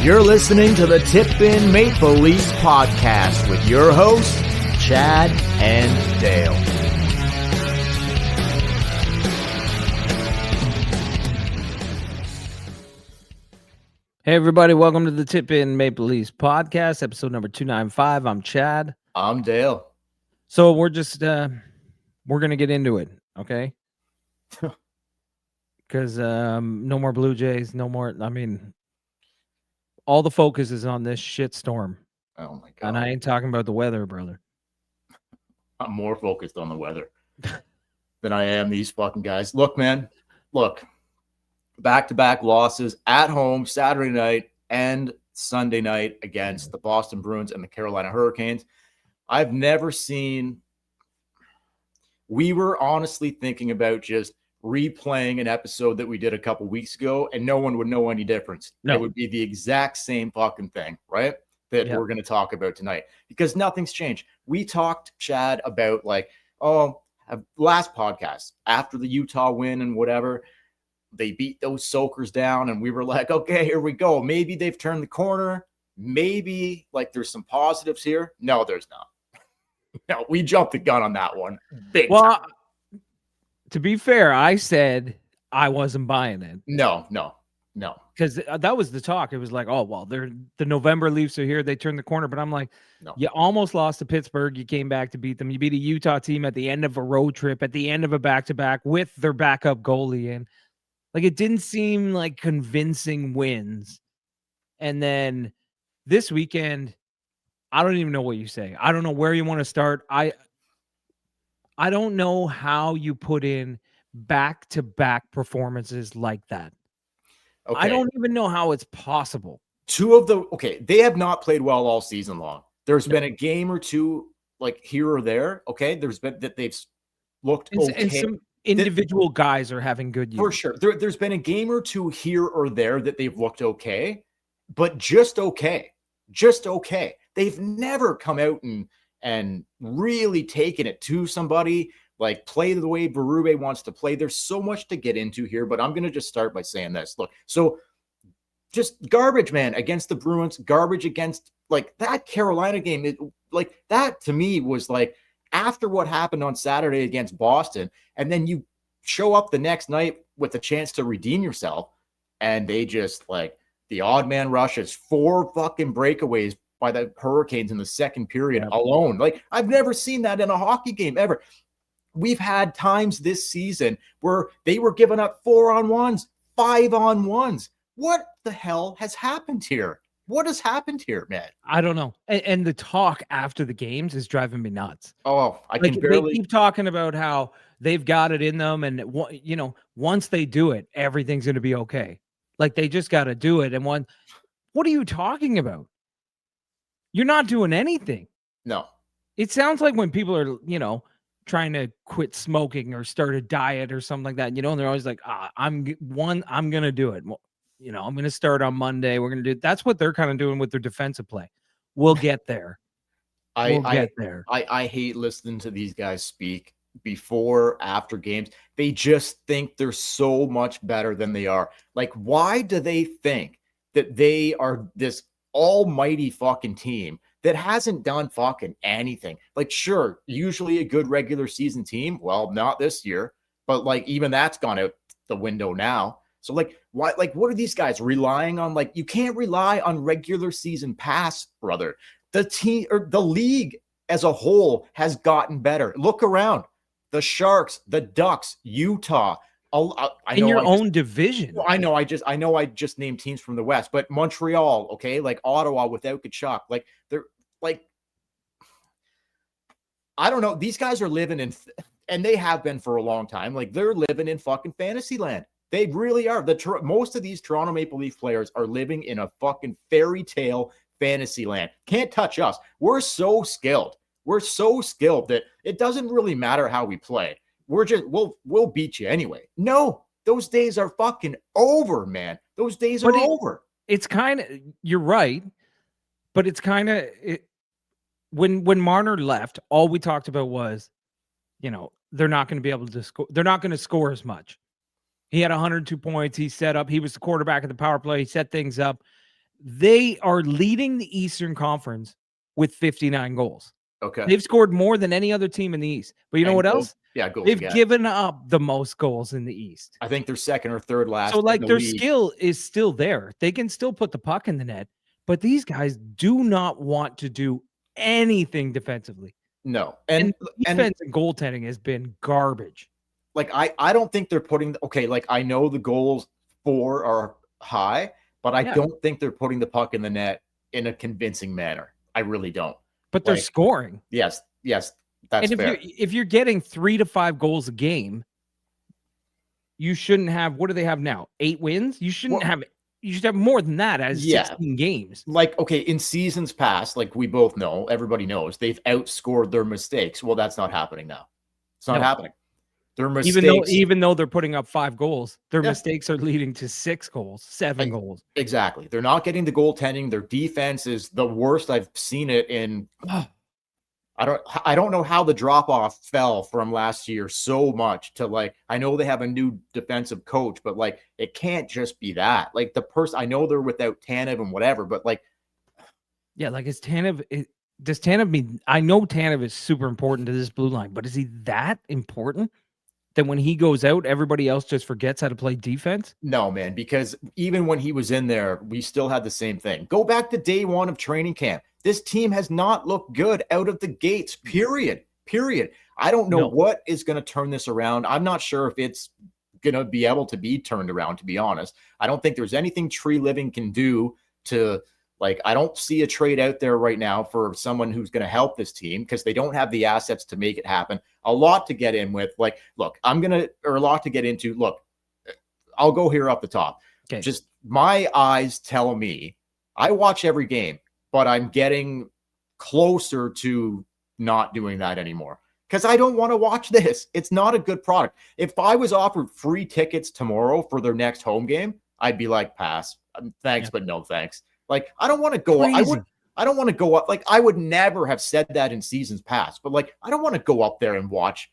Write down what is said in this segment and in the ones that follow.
You're listening to the Tip In Maple Leafs podcast with your hosts, Chad and Dale. Hey everybody, welcome to the Tip In Maple Leafs podcast, episode number 295. I'm Chad. I'm Dale. So we're just we're gonna get into it, okay? Because no more Blue Jays, no more. I mean, all the focus is on this shit storm. Oh my God. And I ain't talking about the weather, brother. I'm more focused on the weather than I am these fucking guys. Look, man, back-to-back losses at home Saturday night and Sunday night against the Boston Bruins and the Carolina Hurricanes. I've never seen. We were honestly thinking about just replaying an episode that we did a couple weeks ago, and no one would know any difference. No. It would be the exact same fucking thing, right? That we're going to talk about tonight, because nothing's changed. We talked, Chad, about last podcast after the Utah win and whatever, they beat those soakers down, and we were like, okay, here we go. Maybe they've turned the corner. Maybe there's some positives here. No, there's not. No, we jumped the gun on that one. Big time. To be fair, I said I wasn't buying it. No. Because that was the talk. It was like, oh, well, the November Leafs are here. They turned the corner. But I'm like, no. You almost lost to Pittsburgh. You came back to beat them. You beat a Utah team at the end of a road trip, at the end of a back-to-back with their backup goalie in. It didn't seem like convincing wins. And then this weekend, I don't even know what you say. I don't know where you want to start. I don't know how you put in back-to-back performances like that. Okay. I don't even know how it's possible. They have not played well all season long. There's been a game or two here or there. Okay. There's been that they've looked okay. And some individual guys are having good years. For sure. There's been a game or two here or there that they've looked okay, but just okay. Just okay. They've never come out and really taken it to somebody, play the way Berube wants to play. There's so much to get into here, but I'm going to just start by saying this. Look, so just garbage, man, against the Bruins, garbage against that Carolina game. That to me was after what happened on Saturday against Boston, and then you show up the next night with a chance to redeem yourself, and they just the odd man rushes, 4 fucking breakaways by the Hurricanes in the second period alone. I've never seen that in a hockey game ever. We've had times this season where they were giving up 4-on-1s, 5-on-1s. What the hell has happened here? What has happened here, man? I don't know. And the talk after the games is driving me nuts. Oh, I can barely. They keep talking about how they've got it in them, and once they do it, everything's going to be okay. They just got to do it. And what are you talking about? You're not doing anything. No. It sounds like when people are, trying to quit smoking or start a diet or something like that, and they're always like, I'm going to do it. Well, I'm going to start on Monday. We're going to do it. That's what they're kind of doing with their defensive play. We'll get there. I hate listening to these guys speak before, after games. They just think they're so much better than they are. Why do they think that they are this almighty fucking team that hasn't done fucking anything? Sure, usually a good regular season team. Well, not this year, but even that's gone out the window now. So why, what are these guys relying on? You can't rely on regular season pass, brother. The team or the league as a whole has gotten better. Look around. The Sharks, the Ducks, Utah. In your own division. I know I just named teams from the West, but Montreal, okay, Ottawa without Kachuk, they're I don't know. These guys are living in, and they have been for a long time. They're living in fucking fantasy land. They really are. Most of these Toronto Maple Leaf players are living in a fucking fairy tale fantasy land. Can't touch us. We're so skilled. We're so skilled that it doesn't really matter how we play. We'll beat you anyway. No, those days are fucking over, man. Those days are over. It's kind of, you're right, but it's kind of, when Marner left, all we talked about was, they're not going to be able to score. They're not going to score as much. He had 102 points. He was the quarterback of the power play. He set things up. They are leading the Eastern Conference with 59 goals. Okay. They've scored more than any other team in the East. But you know what else? Goals They've against. given up the most goals in the East. I think they're second or third last So, in like, the their league. skill is still there. They can still put the puck in the net, but these guys do not want to do anything defensively. No. And defense and goaltending has been garbage. Like, I don't think they're putting like, I know the goals for are high, but I don't think they're putting the puck in the net in a convincing manner. I really don't. But they're scoring. Yes, that's and fair. If you're getting 3 to 5 goals a game, you shouldn't have, what do they have now? 8 wins? You should have more than that as 16 games. Like, okay, in seasons past, like we both know, everybody knows, they've outscored their mistakes. Well, that's not happening now. It's not happening. Their mistakes, even though they're putting up 5 goals, their mistakes are leading to 6 goals, 7 goals. Exactly. They're not getting the goaltending. Their defense is the worst I've seen it in. I don't know how the drop off fell from last year so much to, like, I know they have a new defensive coach, but like, it can't just be that. Like, the person, I know they're without Tanev and whatever, but like, like, is Tanev, does Tanev mean, I know Tanev is super important to this blue line, but is he that important that when he goes out, everybody else just forgets how to play defense? No, man, because even when he was in there, we still had the same thing. Go back to day one of training camp. This team has not looked good out of the gates, period. I don't know what is going to turn this around. I'm not sure if it's going to be able to be turned around, to be honest. I don't think there's anything Tree Living can do to, like, I don't see a trade out there right now for someone who's going to help this team because they don't have the assets to make it happen. A lot to get in with. Like, look, a lot to get into. Look, I'll go here off the top. Okay. Just my eyes tell me, I watch every game, but I'm getting closer to not doing that anymore because I don't want to watch this. It's not a good product. If I was offered free tickets tomorrow for their next home game, I'd be like, pass. Thanks, but no thanks. Like, I don't want to go. I don't want to go up. Like, I would never have said that in seasons past, but like, I don't want to go up there and watch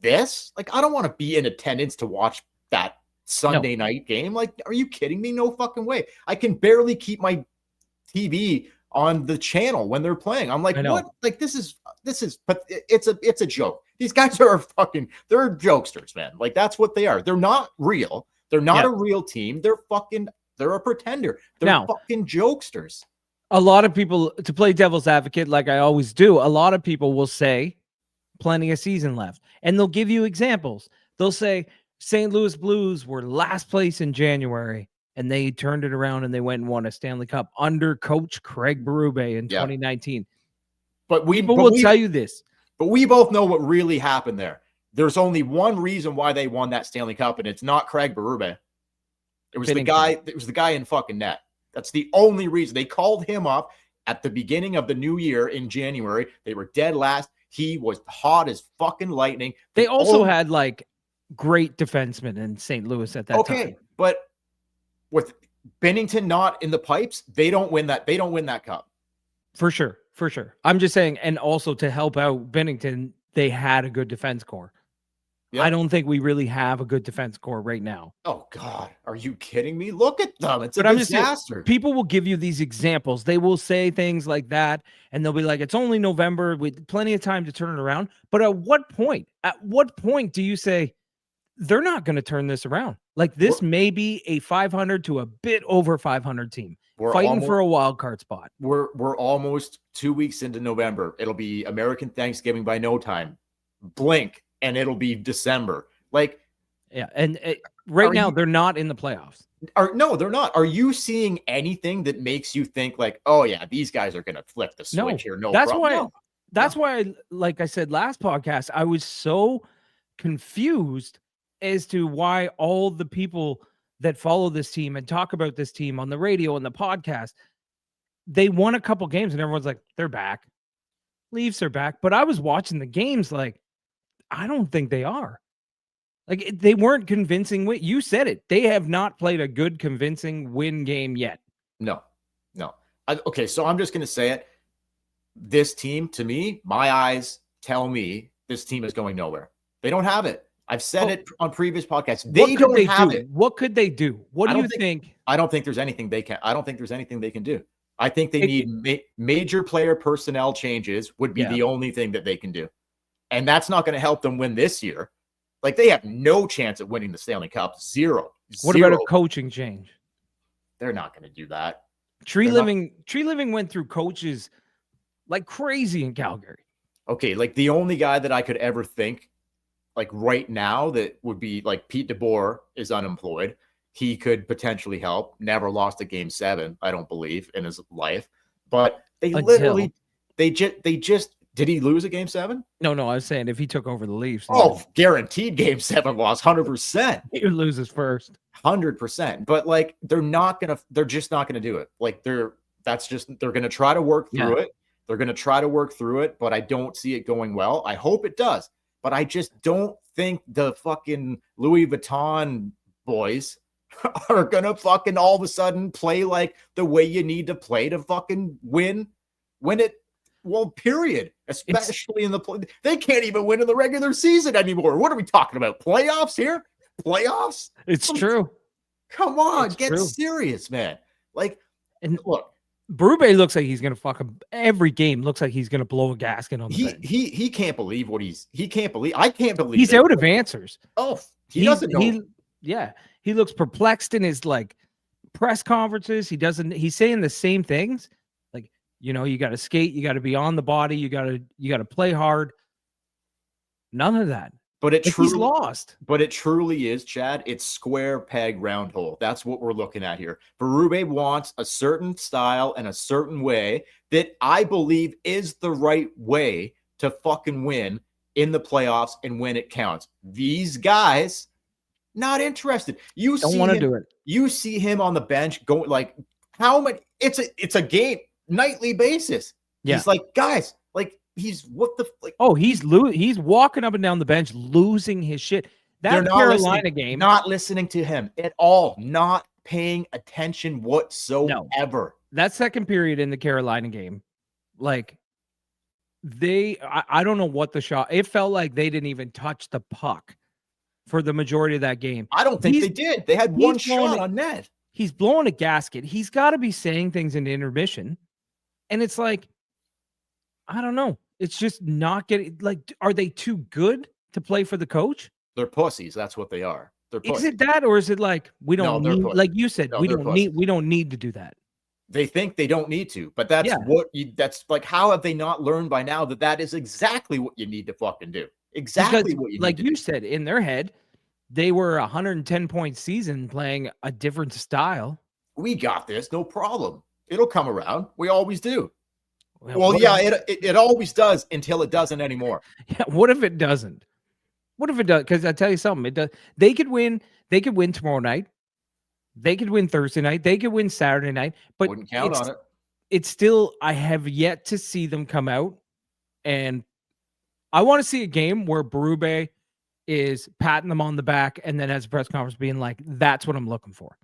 this. Like, I don't want to be in attendance to watch that Sunday night game. Like, are you kidding me? No fucking way. I can barely keep my TV on the channel when they're playing. I'm like, what? Like, this is, but it's a joke. These guys are they're jokesters, man. Like, that's what they are. They're not real. They're not a real team. They're a pretender. They're fucking jokesters. A lot of people, to play devil's advocate, like I always do, a lot of people will say plenty of season left. And they'll give you examples. They'll say St. Louis Blues were last place in January, and they turned it around and they went and won a Stanley Cup under coach Craig Berube in 2019. But people will tell you this. But we both know what really happened there. There's only one reason why they won that Stanley Cup, and it's not Craig Berube. It was the guy. It was the guy in fucking net. That's the only reason. They called him up at the beginning of the new year in January. They were dead last. He was hot as fucking lightning. They also had like great defensemen in St. Louis at that time. But with Binnington not in the pipes, they don't win that. They don't win that cup. For sure. I'm just saying, and also to help out Binnington, they had a good defense core. Yep. I don't think we really have a good defense core right now. Oh, God. Are you kidding me? Look at them. It's a disaster. People will give you these examples. They will say things like that, and they'll be like, it's only November with plenty of time to turn it around. But at what point? At what point do you say, they're not going to turn this around? Like, this may be a 500 to a bit over 500 team fighting for a wild card spot. We're almost 2 weeks into November. It'll be American Thanksgiving by no time. Blink. And it'll be December. Like, and right now they're not in the playoffs. No, they're not. Are you seeing anything that makes you think like, oh yeah, these guys are gonna flip the switch here? No, that's why, like I said last podcast, I was so confused as to why all the people that follow this team and talk about this team on the radio and the podcast, they won a couple games and everyone's like, they're back. Leafs are back. But I was watching the games like, I don't think they are. Like, they weren't convincing. You said it. They have not played a good, convincing win game yet. No. Okay, so I'm just going to say it. This team, to me, my eyes tell me this team is going nowhere. They don't have it. I've said it on previous podcasts. They What could don't they have do? it. What could they do? What I do don't you think? I don't think there's anything they can. I don't think there's anything they can do. I think they It- need major player personnel changes would be Yeah. the only thing that they can do. And that's not going to help them win this year. Like they have no chance at winning the Stanley Cup. Zero. What about a coaching change? They're not going to do that. Tree Living went through coaches like crazy in Calgary. Okay, like the only guy that I could ever think like right now that would be like Pete DeBoer is unemployed. He could potentially help. Never lost a game 7, I don't believe, in his life. But they literally they just did he lose a game 7? No, I was saying if he took over the Leafs. Oh, guaranteed game 7 loss, 100%. He would lose his first. 100%. But like they're just not gonna do it. Like they're gonna try to work through it. They're gonna try to work through it, but I don't see it going well. I hope it does, but I just don't think the fucking Louis Vuitton boys are gonna fucking all of a sudden play like the way you need to play to fucking win it. Well, period. Especially in the play. They can't even win in the regular season anymore. What are we talking about? Playoffs here? Playoffs? It's true. Come on, get serious, man. Like, and look, Berube looks like he's gonna fuck him every game. Looks like he's gonna blow a gasket on the bench. He can't believe he can't believe. I can't believe he's out of answers. Oh, he doesn't know. He looks perplexed in his like press conferences. He's saying the same things. Like, you got to skate, you got to be on the body, you got to play hard. None of that. But he's lost. But it truly is, Chad. It's square peg, round hole. That's what we're looking at here. Berube wants a certain style and a certain way that I believe is the right way to fucking win in the playoffs and when it counts. These guys, not interested. You don't want to do it. You see him on the bench going like how many? It's a game nightly basis. Yeah. He's like, guys, like. He's what the like? Oh, he's walking up and down the bench, losing his shit. That Carolina game, not listening to him at all, not paying attention whatsoever. No. That second period in the Carolina game, like I don't know what the shot. It felt like they didn't even touch the puck for the majority of that game. I don't think they did. They had one shot on net. He's blowing a gasket. He's got to be saying things in intermission, and it's like, I don't know. It's just not getting like, are they too good to play for the coach? They're pussies. That's what they are. They're pussies. Is it that, or is it like we don't need, like you said, we don't need to do that. They think they don't need to, but that's that's like, how have they not learned by now that is exactly what you need to fucking do? Exactly because, what you need like to you do. said, in their head, they were 110-point season playing a different style. We got this, no problem. It'll come around. We always do. Well, yeah, it always does until it doesn't anymore. Yeah, what if it doesn't? What if it does? Because I tell you something, it does. They could win. They could win tomorrow night. They could win Thursday night. They could win Saturday night. But wouldn't count on it. It's still. I have yet to see them come out, and I want to see a game where Berube is patting them on the back and then has a press conference being like, "That's what I'm looking for.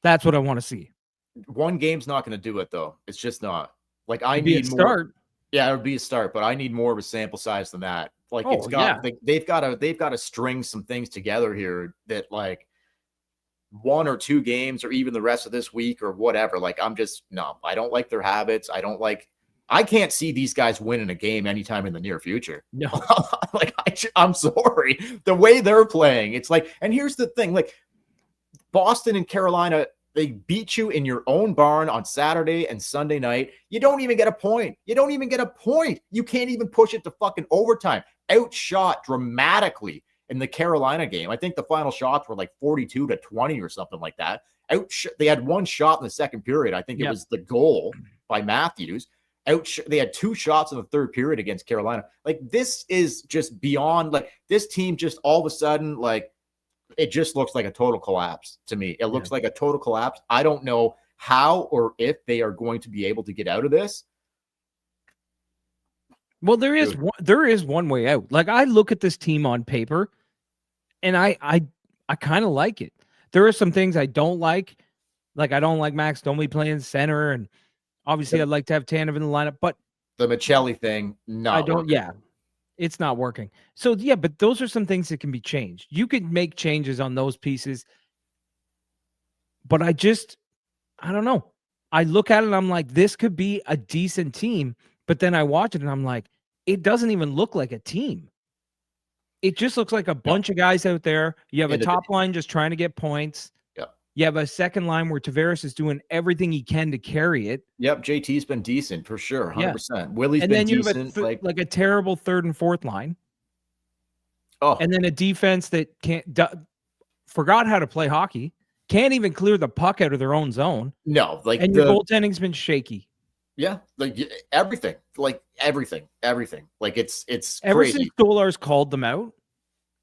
That's what I want to see." One game's not going to do it, though. It's just not. Like I need more. Start. Yeah, it would be a start, but I need more of a sample size than that. Like they've got to string some things together here that like 1 or 2 games or even the rest of this week or whatever. Like I don't like their habits. I can't see these guys winning a game anytime in the near future. No, like I'm sorry, the way they're playing, it's like. And here's the thing, like Boston and Carolina. They beat you in your own barn on Saturday and Sunday night. You don't even get a point. You can't even push it to fucking overtime. Outshot dramatically in the Carolina game. I think the final shots were like 42-20 or something like that. They had one shot in the second period. I think it was the goal by Matthews. They had 2 shots in the third period against Carolina. Like, this is just beyond, like, this team just all of a sudden, like, it just looks like a total collapse to me. It looks like a total collapse. I don't know how or if they are going to be able to get out of this. Well, there is one way out. Like, I look at this team on paper and I kind of like it. There are some things I don't like. Like, I don't like Max Domi playing center, and obviously I'd like to have Tanev in the lineup, but the Michelli thing, no. I don't. Yeah. It's not working. So yeah, but those are some things that can be changed. You could make changes on those pieces, but I don't know. I look at it and I'm like, this could be a decent team, but then I watch it and I'm like, it doesn't even look like a team. It just looks like a No. bunch of guys out there. You have a End of top line just trying to get points. Yep. You have a second line where Tavares is doing everything he can to carry it. Yep. JT's been decent for sure. Yeah. 100%. Willie's And been then you have decent. like a terrible third and fourth line. Oh, And then a defense that forgot how to play hockey, can't even clear the puck out of their own zone. no, like And your goaltending's been shaky. Yeah, like everything, everything. Like it's Ever crazy. since Stolar's called them out,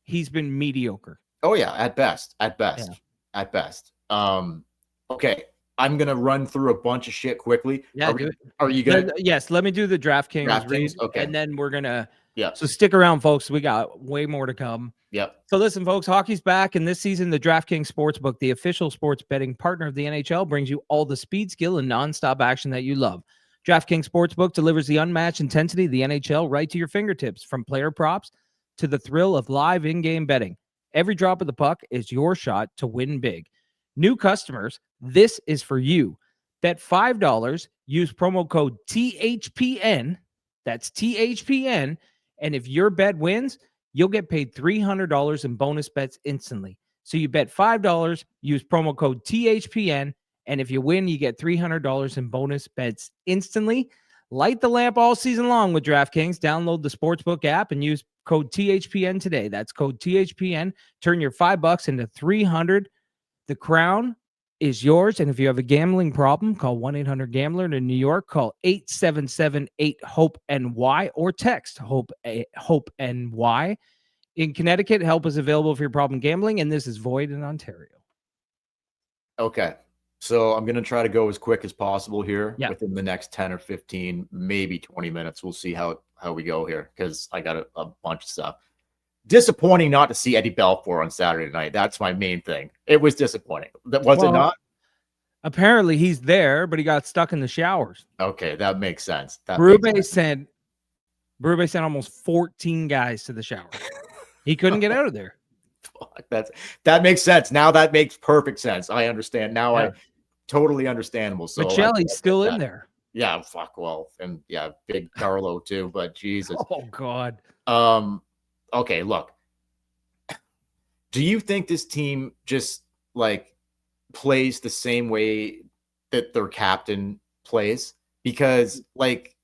he's been mediocre. Oh yeah, at best. Okay, I'm gonna run through a bunch of shit quickly. Yeah, are you gonna? Yes, let me do the DraftKings read, okay, and then we're gonna. Yeah. So stick around, folks. We got way more to come. Yep. So listen, folks, hockey's back, and this season, the DraftKings Sportsbook, the official sports betting partner of the NHL, brings you all the speed, skill, and nonstop action that you love. DraftKings Sportsbook delivers the unmatched intensity of the NHL right to your fingertips, from player props to the thrill of live in-game betting. Every drop of the puck is your shot to win big. New customers, this is for you. Bet $5, use promo code THPN. That's THPN. And if your bet wins, you'll get paid $300 in bonus bets instantly. So you bet $5, use promo code THPN. And if you win, you get $300 in bonus bets instantly. Light the lamp all season long with DraftKings. Download the Sportsbook app and use code THPN today. That's code THPN. Turn your $5 into $300. The crown is yours. And if you have a gambling problem, call 1-800-GAMBLER. In New York, call 877-8-HOPE-NY or text HOPE-NY. In Connecticut, help is available for your problem gambling, and this is void in Ontario. Okay. So I'm going to try to go as quick as possible here within the next 10 or 15, maybe 20 minutes. We'll see how we go here because I got a bunch of stuff. Disappointing not to see Eddie Belfour on Saturday night. That's my main thing. It was disappointing. Was it not? Apparently he's there, but he got stuck in the showers. Okay, that makes sense. Berube sent almost 14 guys to the shower. He couldn't get out of there. That makes sense. Now that makes perfect sense. I understand. Now I totally understandable. So Michelli's still in there. Yeah, fuck well. And yeah, big Carlo too, but Jesus. Oh God. Okay, look. Do you think this team just like plays the same way that their captain plays? Because like,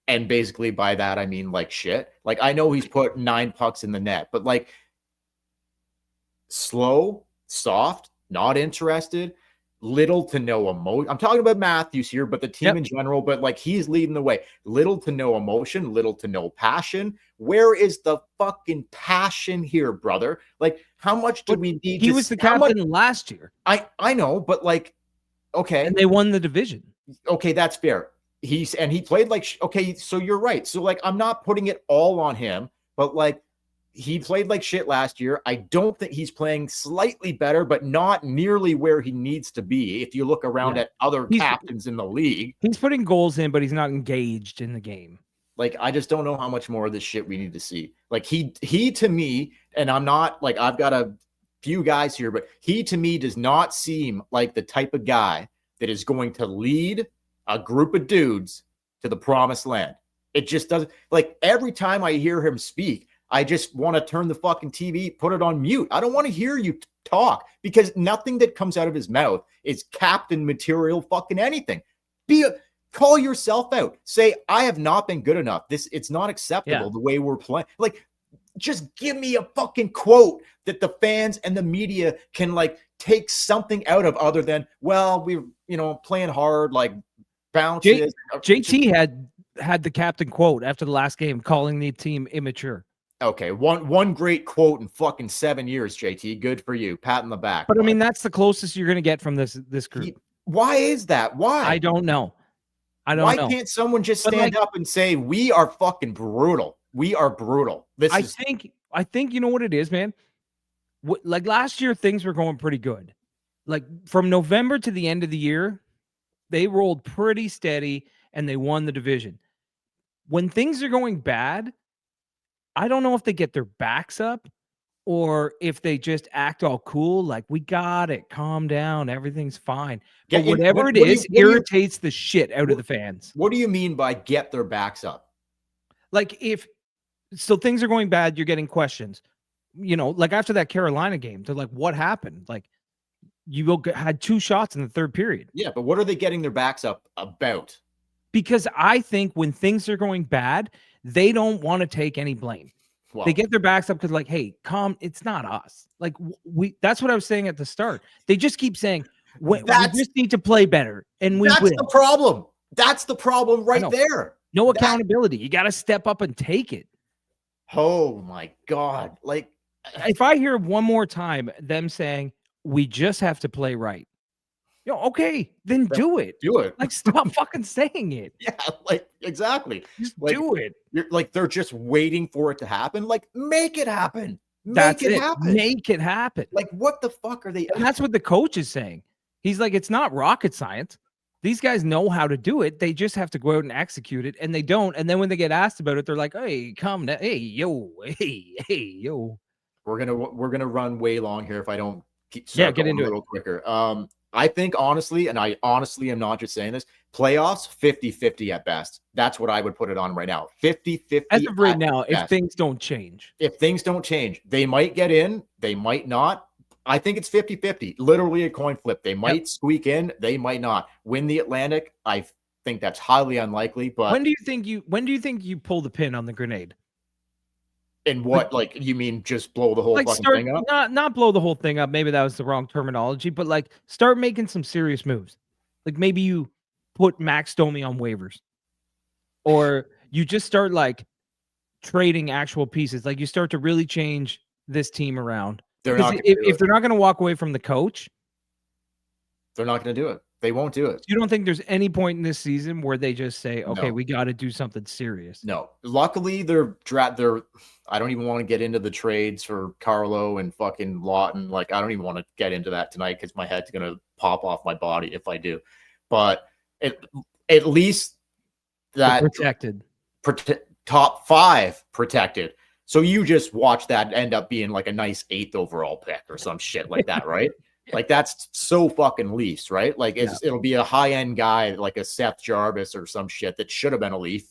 and basically by that I mean like shit. Like I know he's put 9 pucks in the net, but like slow, soft, not interested, little to no emotion. I'm talking about Matthews here, but the team in general, but like he's leading the way. Little to no emotion, little to no passion. Where is the fucking passion here, brother? Like how much do we need? He was the captain last year. I know, but like, okay. And they won the division. Okay, that's fair. He played like, okay, so you're right. So like, I'm not putting it all on him, but like, he played like shit last year. I don't think he's playing slightly better, but not nearly where he needs to be. If you look around at other captains in the league, he's putting goals in, but he's not engaged in the game. Like, I just don't know how much more of this shit we need to see. Like he to me, and I'm not like, I've got a few guys here, but he to me does not seem like the type of guy that is going to lead a group of dudes to the promised land. It just doesn't. Like every time I hear him speak, I just want to turn the fucking TV, put it on mute. I don't want to hear you talk because nothing that comes out of his mouth is captain material fucking anything. Call yourself out. Say, I have not been good enough. It's not acceptable the way we're playing. Like, just give me a fucking quote that the fans and the media can like take something out of other than, well, we're, playing hard, like bounces. JT had the captain quote after the last game, calling the team immature. Okay, one great quote in fucking 7 years, JT. Good for you. Pat on the back. But I mean, that's the closest you're going to get from this group. Why is that? Why? I don't know. Why can't someone just stand up and say, we are fucking brutal? We are brutal. I think you know what it is, man? Like last year, things were going pretty good. Like from November to the end of the year, they rolled pretty steady and they won the division. When things are going bad, I don't know if they get their backs up or if they just act all cool, like, "We got it, calm down, everything's fine." But Get in. whatever it is irritates the shit out of the fans. What do you mean by get their backs up? Like, if so things are going bad, you're getting questions. Like after that Carolina game, they're like, "What happened?" Like, had 2 shots in the 3rd period. Yeah, but what are they getting their backs up about? Because I think when things are going bad, they don't wanna take any blame. Well, They get their backs up because, like, "Hey, calm, it's not us." Like, we that's what I was saying at the start. They just keep saying, "We that's just need to play better, and we that's the will." problem. That's the problem I right know. there. No That accountability. You gotta step up and take it. oh my God. Like, If I hear one more time them saying, "We just have to play right," okay, then do it. do it. Like, stop fucking saying it. Yeah, like exactly. Just Like do it. you're like they're just waiting for it to happen. Like, make it happen. That's Make it it. happen. Make it happen. Like, what the fuck are they? And that's what the coach is saying. He's like, "It's not rocket science. These guys know how to do it. They just have to go out and execute it, and they don't. And then when they get asked about it, they're like, 'Hey, calm down. Hey, yo, hey, yo.'" We're gonna run way long here if I don't Yeah, start get going into a little quicker. I think honestly, and I honestly am not just saying this, playoffs 50-50 at best. That's what I would put it on right now. 50-50 As of right at now, if best. things don't change. If things don't change, they might get in, they might not. I think it's 50-50, literally a coin flip. They might squeak in, they might not. Win the Atlantic, I think that's highly unlikely, but When do you think you pull the pin on the grenade? in what, like, you mean just blow the whole Like, fucking start thing up? not blow the whole thing up, maybe that was the wrong terminology, but, like, start making some serious moves. Like, maybe you put Max Domi on waivers, or you just start, like, trading actual pieces, like, you start to really change this team around. They're Because not gonna do if it. they're not gonna walk away from the coach, They're not gonna do it. They won't do it. you don't think there's any point in this season where they just say, "Okay, No. we gotta do something serious." No. Luckily, they're I don't even want to get into the trades for Carlo and fucking Lawton. Like, I don't even want to get into that tonight because my head's gonna pop off my body if I do. But at least They're that protected. top 5 protected. So you just watch that end up being like a nice 8th overall pick or some shit like that, right? Like, that's so fucking Leafs, right? Like, it'll be a high-end guy like a Seth Jarvis or some shit that should have been a Leaf.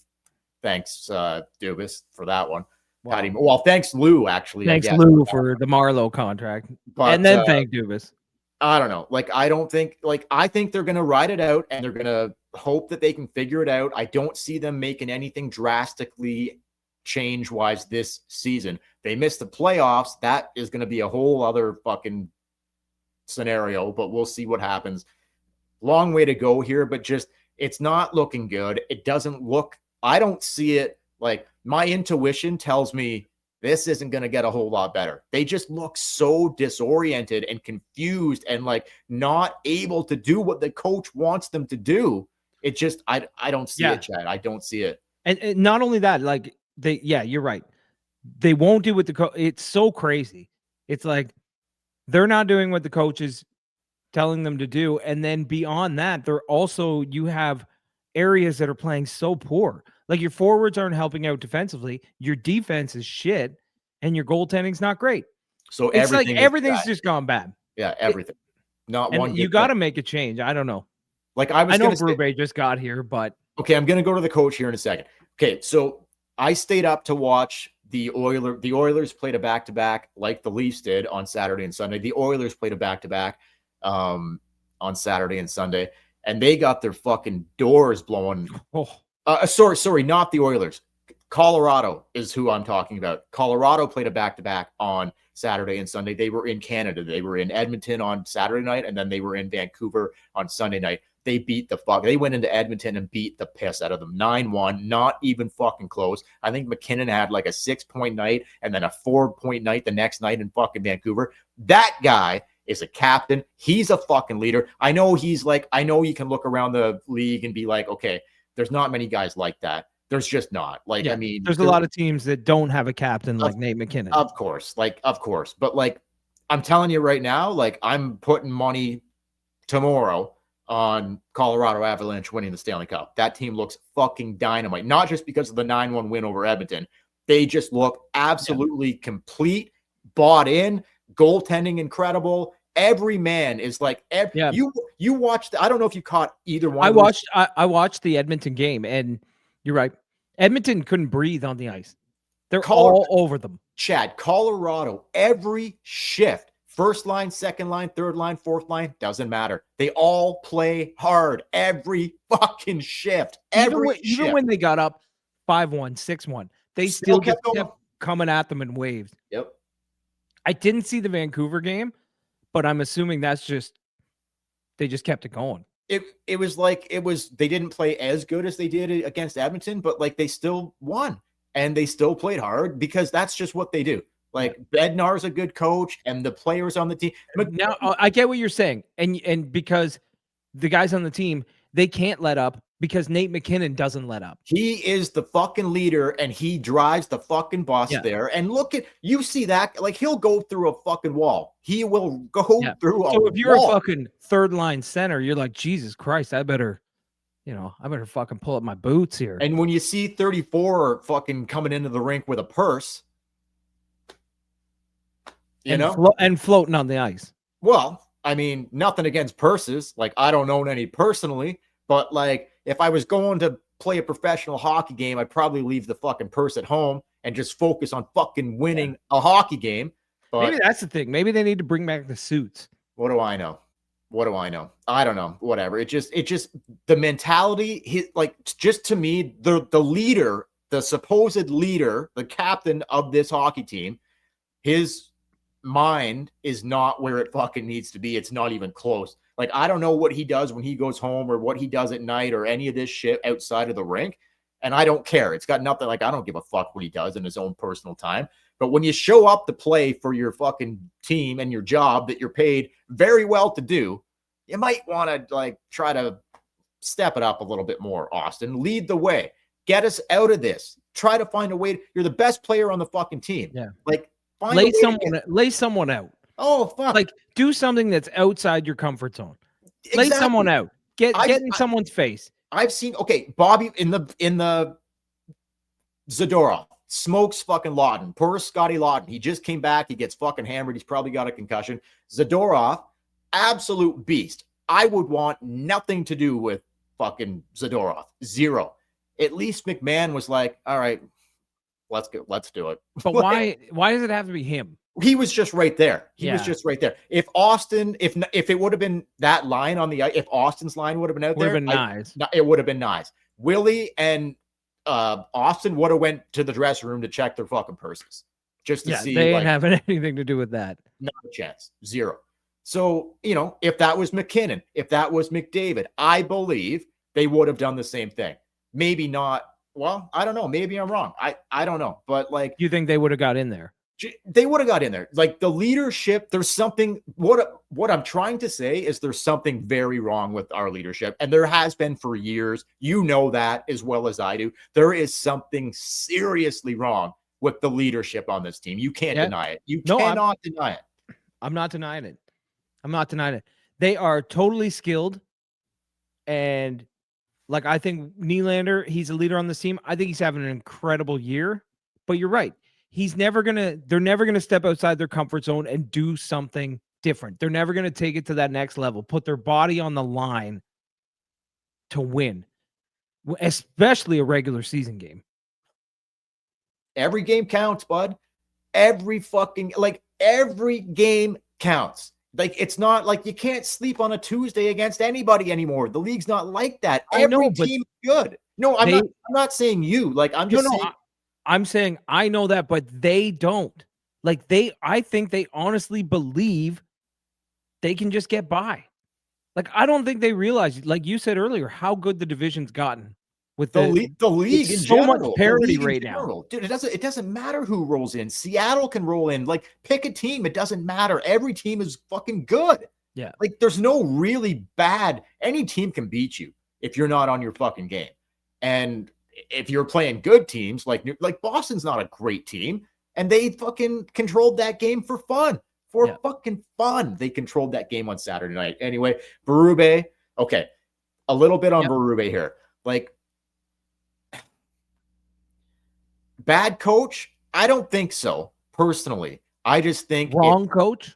Thanks, Dubas, for that one. Wow. Well, thanks, Lou, actually. Thanks, I guess. Lou, for the Marlowe contract. But, And then thank Dubas. I don't know. Like, I think they're going to ride it out and they're going to hope that they can figure it out. I don't see them making anything drastically change-wise this season. They missed the playoffs. That is going to be a whole other fucking scenario, but we'll see what happens. Long way to go here, but just it's not looking good. It doesn't look, I don't see it. Like, my intuition tells me this isn't going to get a whole lot better. They just look so disoriented and confused and like not able to do what the coach wants them to do. It just, I don't see it, Chad. I don't see it. And not only that, like you're right. They won't do what it's so crazy. It's like they're not doing what the coach is telling them to do. And then beyond that, you have areas that are playing so poor. Like, your forwards aren't helping out defensively. Your defense is shit, and your goaltending's not great. So it's like everything's just gone bad. Yeah, everything. Not one. You got to make a change. I don't know. Like, I know Berube just got here, but okay, I'm going to go to the coach here in a second. Okay, so I stayed up to watch the Oilers. The Oilers played a back-to-back like the Leafs did on Saturday and Sunday. The Oilers played a back-to-back on Saturday and Sunday, and they got their fucking doors blown. Sorry, not the Oilers. Colorado is who I'm talking about. Colorado played a back-to-back on Saturday and Sunday. They were in Canada. They were in Edmonton on Saturday night, and then they were in Vancouver on Sunday night. They beat the fuck. They went into Edmonton and beat the piss out of them. 9-1, not even fucking close. I think McKinnon had like a 6-point night and then a 4-point night the next night in fucking Vancouver. That guy is a captain. He's a fucking leader. I know you can look around the league and be like, okay, there's not many guys like that. There's just not. Like, I mean, there's a lot of teams that don't have a captain like Nate McKinnon. Of course. But like, I'm telling you right now, like, I'm putting money tomorrow on Colorado Avalanche winning the Stanley Cup. That team looks fucking dynamite. Not just because of the 9-1 win over Edmonton, They just look absolutely complete, bought in, goaltending incredible. Every man is like you watched. I don't know if you caught either one. I watched the Edmonton game, and you're right. Edmonton couldn't breathe on the ice. They're all over them. Chad, Colorado, every shift, first line, second line, third line, fourth line, doesn't matter. They all play hard every fucking shift. Even when they got up 5-1, 6-1, they still kept coming at them in waves. Yep. I didn't see the Vancouver game, but I'm assuming that's just they just kept it going. It was like they didn't play as good as they did against Edmonton, but like they still won. And they still played hard because that's just what they do. Like Bednar's a good coach, and the players on the team. Now I get what you're saying, and because the guys on the team, they can't let up because Nate McKinnon doesn't let up. He is the fucking leader, and he drives the fucking bus there. And you see that, like he'll go through a fucking wall. He will go through a wall. So if you're a fucking third line center, you're like, Jesus Christ, I better fucking pull up my boots here. And when you see 34 fucking coming into the rink with a purse, and floating on the ice. Well, I mean, nothing against purses. Like, I don't own any personally, but like, if I was going to play a professional hockey game, I'd probably leave the fucking purse at home and just focus on fucking winning a hockey game. But maybe that's the thing. Maybe they need to bring back the suits. What do I know? I don't know. Whatever. It just the mentality, just to me, the leader, the supposed leader, the captain of this hockey team, his mind is not where it fucking needs to be. It's not even close. Like, I don't know what he does when he goes home or what he does at night or any of this shit outside of the rink. And I don't care. It's got nothing, like, I don't give a fuck what he does in his own personal time. But when you show up to play for your fucking team and your job that you're paid very well to do, you might want to like try to step it up a little bit more, Austin. Lead the way. Get us out of this. Try to find a way. You're the best player on the fucking team. Yeah. Like, lay someone out. Oh, fuck. Like, do something that's outside your comfort zone. Lay someone out. Get in someone's face. I've seen, Bobby in the Zadorov smokes fucking Lawton. Poor Scotty Lawton. He just came back. He gets fucking hammered. He's probably got a concussion. Zadorov, absolute beast. I would want nothing to do with fucking Zadorov. Zero. At least McMahon was like, all right, let's do it. But why does it have to be him? He was just right there. He was just right there. If Austin, if it would have been that line on the ice, if Austin's line would have been out there, nice. It would have been nice. Willie and Austin would have went to the dressing room to check their fucking purses just to see. They ain't having anything to do with that. Not a chance. Zero. So, if that was McKinnon, if that was McDavid, I believe they would have done the same thing. Maybe not. Well, I don't know. Maybe I'm wrong. I don't know. But like, you think they would have got in there? They would have got in there. Like the leadership, there's something, what I'm trying to say is there's something very wrong with our leadership. And there has been for years. You know that as well as I do. There is something seriously wrong with the leadership on this team. You can't deny it. You cannot deny it. I'm not denying it. They are totally skilled. And like, I think Nylander, he's a leader on this team. I think he's having an incredible year, but you're right. They're never going to step outside their comfort zone and do something different. They're never going to take it to that next level, put their body on the line to win, especially a regular season game. Every game counts, bud. Every game counts. Like, it's not like you can't sleep on a Tuesday against anybody anymore. The league's not like that. Every team is good. No, I'm not saying you. Like, I'm just saying. I'm saying I know that, but they don't. Like, I think they honestly believe they can just get by. Like, I don't think they realize, like you said earlier, how good the division's gotten with the league in so general, much parity right now. Dude, it doesn't matter who rolls in. Seattle can roll in. Like, pick a team. It doesn't matter. Every team is fucking good. Yeah. Like, there's no really bad. Any team can beat you if you're not on your fucking game. And if you're playing good teams, like Boston's not a great team, and they fucking controlled that game for fun. Fucking fun. They controlled that game on Saturday night. Anyway, Berube. Okay. A little bit on Berube here. Like, Bad coach? I don't think so, personally. I just think Wrong coach?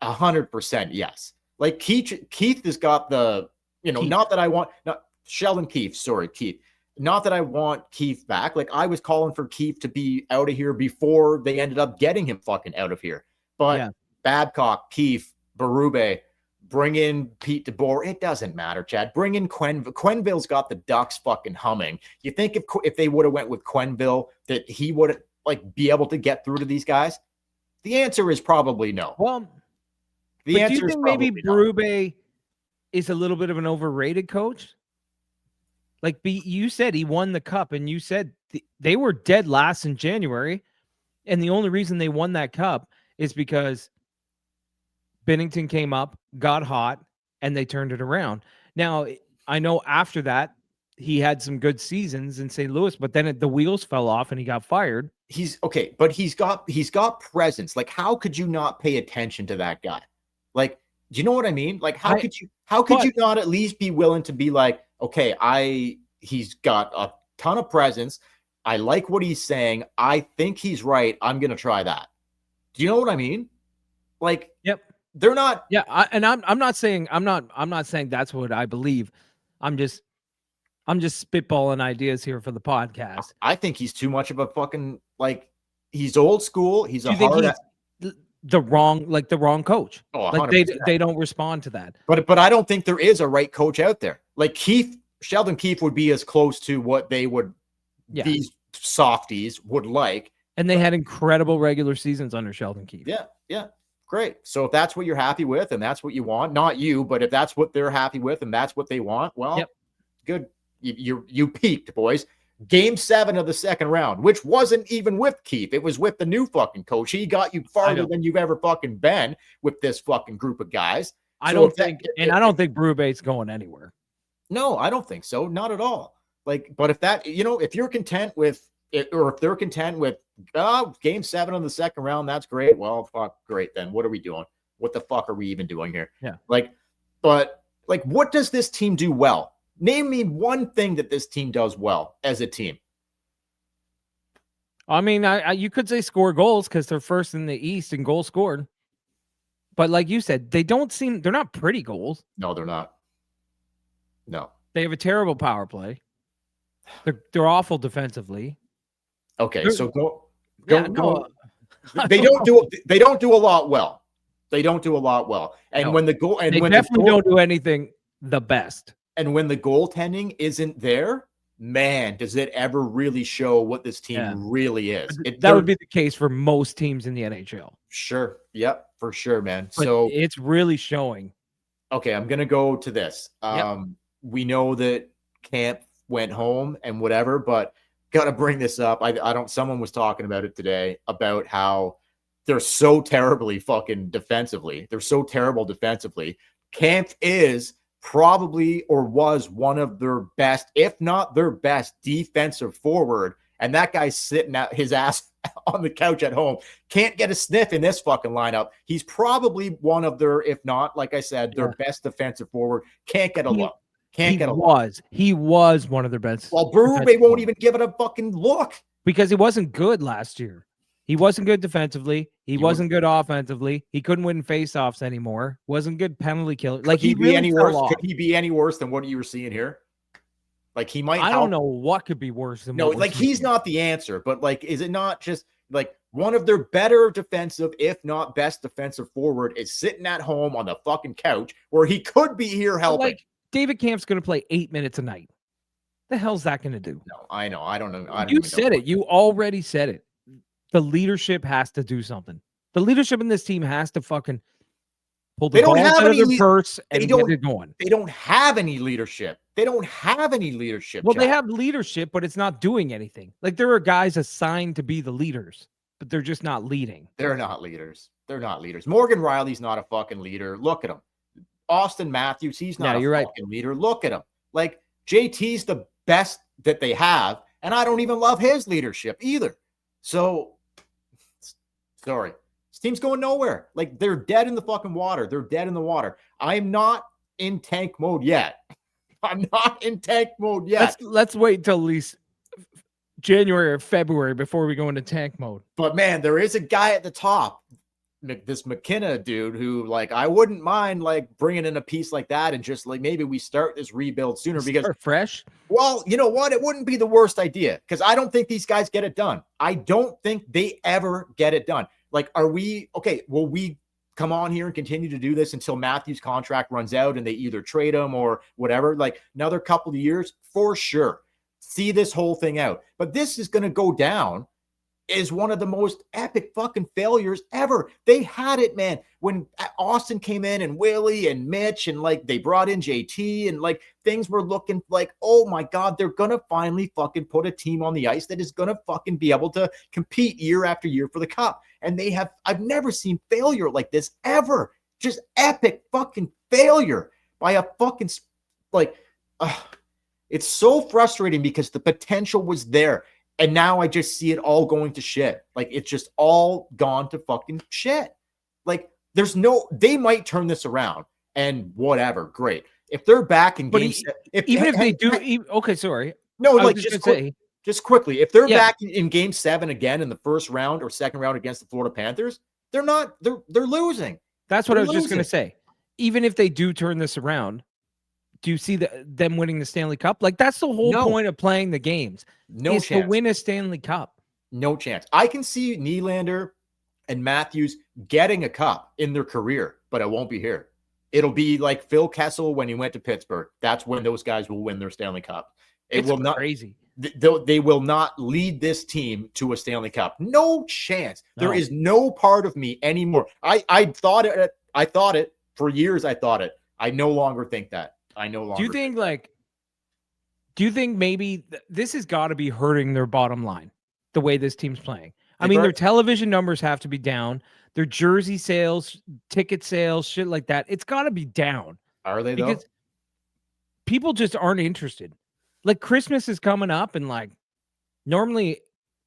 100% yes. Like Keith has got the, Keith. not that I want, not Sheldon Keefe, sorry, Keith. Not that I want Keith back. Like I was calling for Keith to be out of here before they ended up getting him fucking out of here. But Babcock, Keefe, Berube, bring in Pete DeBoer. It doesn't matter, Chad. Bring in Quenneville. Quenneville's got the Ducks fucking humming. You think if they would have went with Quenneville that he would like be able to get through to these guys? The answer is probably no. Well, the answer do you think maybe Berube is a little bit of an overrated coach? Like you said, he won the cup, and you said they were dead last in January, and the only reason they won that cup is because Binnington came up, got hot, and they turned it around. Now, I know after that, he had some good seasons in St. Louis, but then the wheels fell off and he got fired. He's okay, but he's got presence. Like, how could you not pay attention to that guy? Like, do you know what I mean? Like, how could you not at least be willing to be like, okay, he's got a ton of presence. I like what he's saying. I think he's right. I'm gonna try that. Do you know what I mean? Like, yep. They're not. Yeah, I'm not saying that's what I believe. I'm just spitballing ideas here for the podcast. I think he's too much of a fucking he's old school. He's the wrong coach. Oh, like they don't respond to that. But I don't think there is a right coach out there. Like Sheldon Keefe would be as close to what they would these softies would like. And they had incredible regular seasons under Sheldon Keefe. Yeah. Great. So if that's what you're happy with and that's what you want, not you, but if that's what they're happy with and that's what they want, well, good. You peaked, boys. Game 7 of the second round, which wasn't even with Keith. It was with the new fucking coach. He got you farther than you've ever fucking been with this fucking group of guys. I don't think Berube's going anywhere. No, I don't think so. Not at all. Like, but if you're content with it, or if they're content with game 7 of the second round, that's great. Well, fuck, great. Then what are we doing? What the fuck are we even doing here? Yeah. But what does this team do well? Name me one thing that this team does well as a team. I mean, you could say score goals because they're first in the East in goals scored. But like you said, they're not pretty goals. No, they're not. No. They have a terrible power play. They're awful defensively. Okay, so go. They don't do a lot well. They don't do a lot well. And when the goal and they when definitely don't do anything the best. And when the goaltending isn't there, man, does it ever really show what this team really is? That would be the case for most teams in the NHL. Sure. Yep, for sure, man. But so it's really showing. Okay, I'm gonna go to this. We know that Camp went home and whatever, but gotta bring this up. Someone was talking about it today about how they're so terribly fucking defensively. They're so terrible defensively. Camp is probably or was one of their best, if not their best, defensive forward. And that guy's sitting out his ass on the couch at home. Can't get a sniff in this fucking lineup. He's probably one of their, if not, like I said, their best defensive forward. Can't get a look. He was one of their best. Well, Berube won't even give it a fucking look. Because he wasn't good last year. He wasn't good defensively. He wasn't good offensively. He couldn't win faceoffs anymore. Wasn't good penalty killer. Like he really any worse? Could he be any worse than what you were seeing here? Like he might. I don't know what could be worse than. No, like he's not the answer. But like, is it not just like one of their better defensive, if not best defensive forward, is sitting at home on the fucking couch where he could be here helping? Like David Kamp's going to play 8 minutes a night. The hell's that going to do? No, I know. I don't know. You said it. You already said it. The leadership has to do something. The leadership in this team has to fucking pull the ball out of their purse and get it going. They don't have any leadership. Well, they have leadership, but it's not doing anything. Like there are guys assigned to be the leaders, but they're just not leading. They're not leaders. Morgan Riley's not a fucking leader. Look at him. Austin Matthews, he's not a fucking leader. Look at him. Like JT's the best that they have, and I don't even love his leadership either. So sorry. This team's going nowhere. Like they're dead in the fucking water. I'm not in tank mode yet. Let's wait till at least January or February before we go into tank mode. But man, there is a guy at the top, this McKenna dude, who like I wouldn't mind like bringing in a piece like that and just like maybe we start this rebuild sooner because fresh. Well, you know what? It wouldn't be the worst idea because I don't think these guys get it done. I don't think they ever get it done. Like, are we okay? Will we come on here and continue to do this until Matthews' contract runs out and they either trade him or whatever? Like another couple of years for sure. See this whole thing out. But this is going to go down is one of the most epic fucking failures ever. They had it, man. When Austin came in and Willie and Mitch and like they brought in JT and like things were looking like, oh my God, they're going to finally fucking put a team on the ice that is going to fucking be able to compete year after year for the cup. And they have, I've never seen failure like this ever. Just epic fucking failure by a fucking like, it's so frustrating because the potential was there. And now I just see it all going to shit. Like it's just all gone to fucking shit. Like there's no, they might turn this around and whatever. Great. If they're back in game, if they do, okay, sorry. No, like just quickly, if they're back in game 7 again in the first round or second round against the Florida Panthers, they're losing. That's what I was just going to say. Even if they do turn this around, do you see them winning the Stanley Cup? Like that's the whole point of playing the games. No chance to win a Stanley Cup. No chance. I can see Nylander and Matthews getting a cup in their career, but it won't be here. It'll be like Phil Kessel when he went to Pittsburgh. That's when those guys will win their Stanley Cup. It's will not crazy. They will not lead this team to a Stanley Cup. No chance. No. There is no part of me anymore. I thought it for years. I thought it. I no longer think that. I no longer. Do you think maybe this has got to be hurting their bottom line, the way this team's playing? I mean, their television numbers have to be down. Their jersey sales, ticket sales, shit like that. It's got to be down. Are they, because people just aren't interested. Like Christmas is coming up and like normally,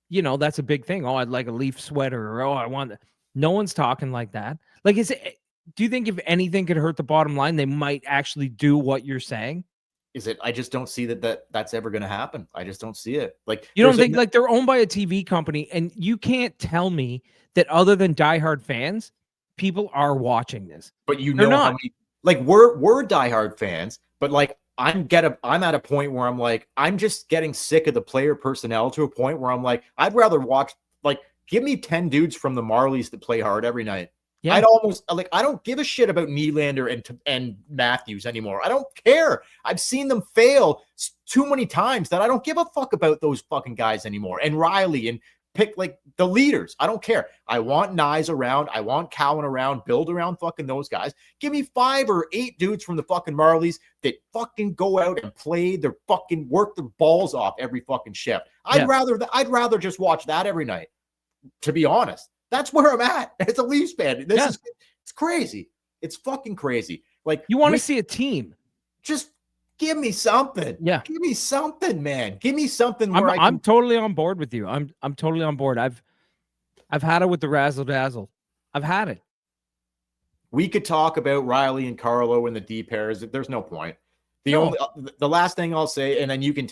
you know, that's a big thing. Oh, I'd like a Leaf sweater or, oh, I want that. No one's talking like that. Like, do you think if anything could hurt the bottom line, they might actually do what you're saying? Is it? I just don't see that's ever going to happen. I just don't see it. Like you don't think like they're owned by a TV company, and you can't tell me that other than diehard fans, people are watching this. But you know how many? Like we're diehard fans, but like I'm at a point where I'm like I'm just getting sick of the player personnel to a point where I'm like I'd rather watch like give me 10 dudes from the Marlies that play hard every night. Yeah. I'd almost like I don't give a shit about Nylander and Matthews anymore. I don't care. I've seen them fail too many times that I don't give a fuck about those fucking guys anymore. And Riley and pick like the leaders. I don't care. I want Nyes around. I want Cowan around. Build around fucking those guys. Give me 5 or 8 dudes from the fucking Marlies that fucking go out and play their fucking work their balls off every fucking shift. I'd rather just watch that every night. To be honest. That's where I'm at. It's a Leafs fan. It's crazy. It's fucking crazy. Like you want to see a team. Just give me something. Yeah. Give me something, man. Give me something where I'm totally on board with you. I'm totally on board. I've had it with the razzle dazzle. I've had it. We could talk about Riley and Carlo and the D pairs. There's no point. The last thing I'll say, and then you can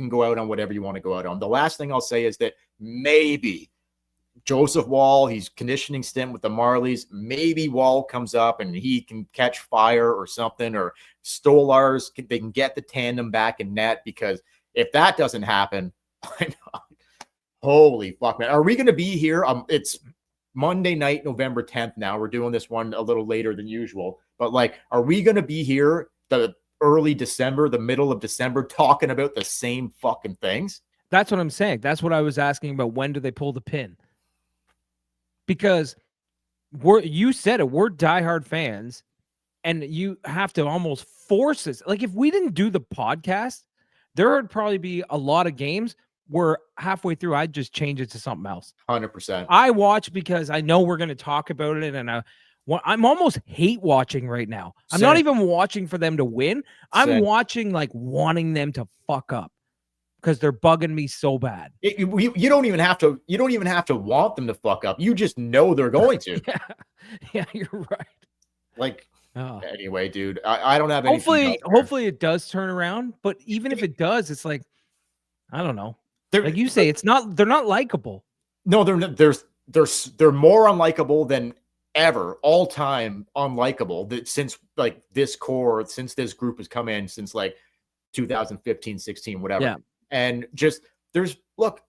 go out on whatever you want to go out on. The last thing I'll say is that maybe Joseph Wall, he's conditioning stint with the Marlies. Maybe Wall comes up and he can catch fire or something, or Stolarz, they can get the tandem back in net, because if that doesn't happen, holy fuck, man. Are we going to be here? It's Monday night, November 10th now. We're doing this one a little later than usual, but like, are we going to be here the early December, the middle of December, talking about the same fucking things? That's what I'm saying. That's what I was asking about. When do they pull the pin? Because you said it, we're diehard fans, and you have to almost force us. Like if we didn't do the podcast, there would probably be a lot of games where halfway through I'd just change it to something else. 100%. I watch because I know we're going to talk about it, and I'm almost hate watching right now. I'm not even watching for them to win. I'm watching like wanting them to fuck up, because they're bugging me so bad. You don't even have to want them to fuck up. You just know they're going to. Yeah, you're right. Like, anyway, dude, I don't have anything. Hopefully it does turn around. But even if it does, it's like, I don't know. Like you say, they're not likable. No, they're more unlikable than ever, all time unlikable, that since like this core, since this group has come in, since like 2015, 16, whatever. Yeah. And just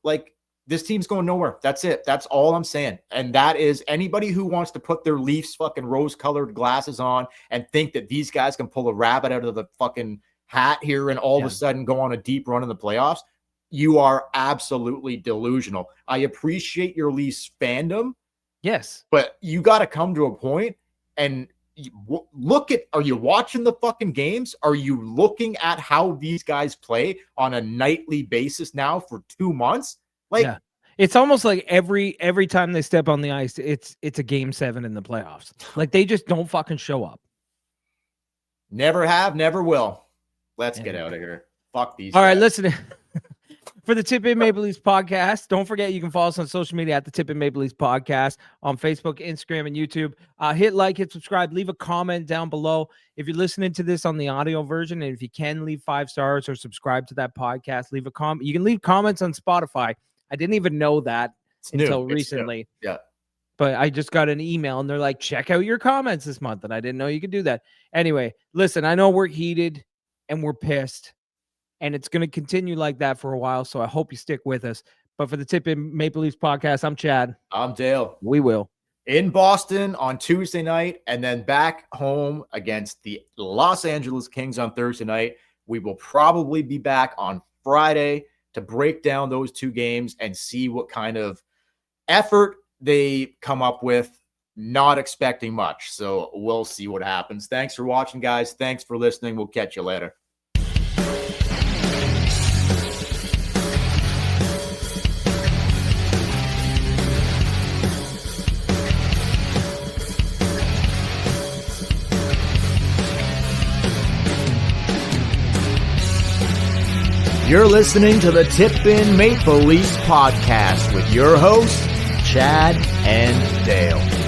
like this team's going nowhere. That's it. That's all I'm saying. And that is anybody who wants to put their Leafs fucking rose-colored glasses on and think that these guys can pull a rabbit out of the fucking hat here and all of a sudden go on a deep run in the playoffs. You are absolutely delusional. I appreciate your Leafs fandom. Yes. But you got to come to a point and look at, are you watching the fucking games? Are you looking at how these guys play on a nightly basis now for 2 months? Like, yeah. It's almost like every time they step on the ice, it's a game 7 in the playoffs. Like they just don't fucking show up. Never have, never will. Let's get out of here. Fuck these All guys. right, listen. For the Tip In Maple Leafs podcast, don't forget you can follow us on social media at the Tip In Maple Leafs podcast on Facebook, Instagram, and YouTube. Hit like, hit subscribe, leave a comment down below. If you're listening to this on the audio version, and if you can leave 5 stars or subscribe to that podcast, leave a comment. You can leave comments on Spotify. I didn't even know that until recently. Yeah. But I just got an email and they're like, check out your comments this month. And I didn't know you could do that. Anyway, listen, I know we're heated and we're pissed. And it's going to continue like that for a while. So I hope you stick with us. But for the Tip In Maple Leafs podcast, I'm Chad. I'm Dale. We will. In Boston on Tuesday night and then back home against the Los Angeles Kings on Thursday night. We will probably be back on Friday to break down those 2 games and see what kind of effort they come up with. Not expecting much. So we'll see what happens. Thanks for watching, guys. Thanks for listening. We'll catch you later. You're listening to the Tip In Maple Leafs podcast with your hosts, Chad and Dale.